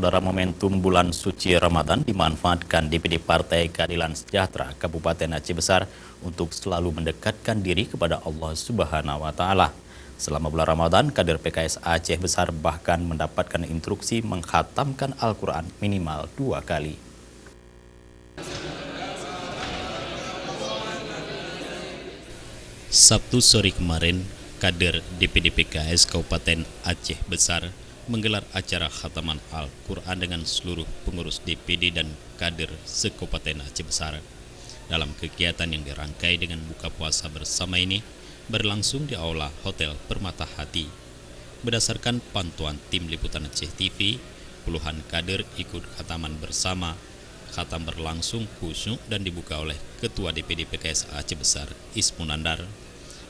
Saudara, momentum bulan suci Ramadan dimanfaatkan DPD Partai Keadilan Sejahtera Kabupaten Aceh Besar untuk selalu mendekatkan diri kepada Allah Subhanahu wa Ta'ala. Selama bulan Ramadan, kader PKS Aceh Besar bahkan mendapatkan instruksi mengkhatamkan Al-Quran minimal 2 kali. Sabtu sore kemarin, kader DPD PKS Kabupaten Aceh Besar menggelar acara khataman Al-Quran dengan seluruh pengurus DPD dan kader se-Kabupaten Aceh Besar. Dalam kegiatan yang dirangkai dengan buka puasa bersama ini, berlangsung di Aula Hotel Permata Hati. Berdasarkan pantauan tim liputan Aceh TV, puluhan kader ikut khataman bersama. Khatam berlangsung khusyuk dan dibuka oleh Ketua DPD PKS Aceh Besar, Ismunandar.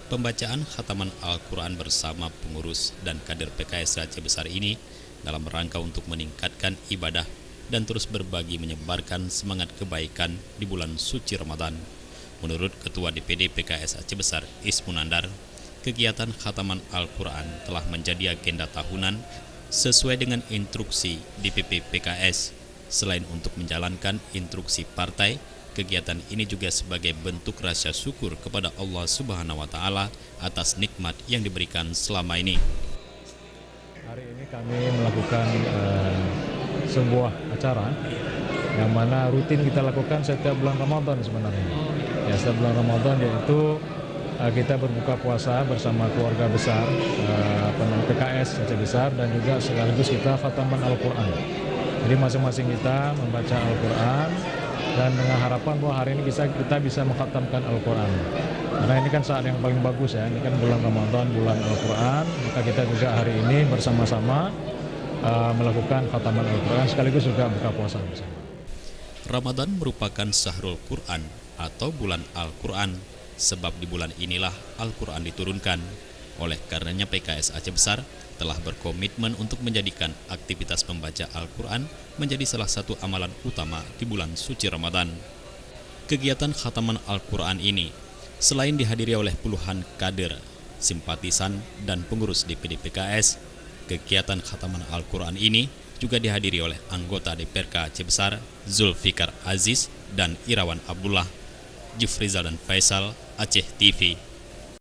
Pembacaan khataman Al-Quran bersama pengurus dan kader PKS Aceh Besar ini dalam rangka untuk meningkatkan ibadah dan terus berbagi menyebarkan semangat kebaikan di bulan suci Ramadan. Menurut Ketua DPD PKS Aceh Besar, Ismunandar, kegiatan khataman Al-Quran telah menjadi agenda tahunan sesuai dengan instruksi DPP PKS. Selain untuk menjalankan instruksi partai, kegiatan ini juga sebagai bentuk rasa syukur kepada Allah Subhanahu wa Ta'ala atas nikmat yang diberikan selama ini. Hari ini kami melakukan sebuah acara yang mana rutin kita lakukan setiap bulan Ramadan sebenarnya. Ya, setiap bulan Ramadan, yaitu kita berbuka puasa bersama keluarga besar PKS Aceh Besar, dan juga sekaligus kita khataman Al-Quran. Jadi masing-masing kita membaca Al-Quran dan dengan harapan bahwa hari ini kita bisa mengkhatamkan Al-Quran. Karena ini kan saat yang paling bagus ya, ini kan bulan Ramadan, bulan Al-Quran, maka kita juga hari ini bersama-sama melakukan khataman Al-Quran sekaligus juga buka puasa bersama. Ramadan merupakan Syahrul Quran atau bulan Al-Quran, sebab di bulan inilah Al-Quran diturunkan. Oleh karenanya PKS Aceh Besar telah berkomitmen untuk menjadikan aktivitas membaca Al-Quran menjadi salah satu amalan utama di bulan suci Ramadan. Kegiatan khataman Al-Quran ini selain dihadiri oleh puluhan kader, simpatisan, dan pengurus DPD PKS, kegiatan khataman Al-Quran ini juga dihadiri oleh anggota DPRK Aceh Besar, Zulfikar Aziz dan Irawan Abdullah. Jufrizal dan Faisal, Aceh TV.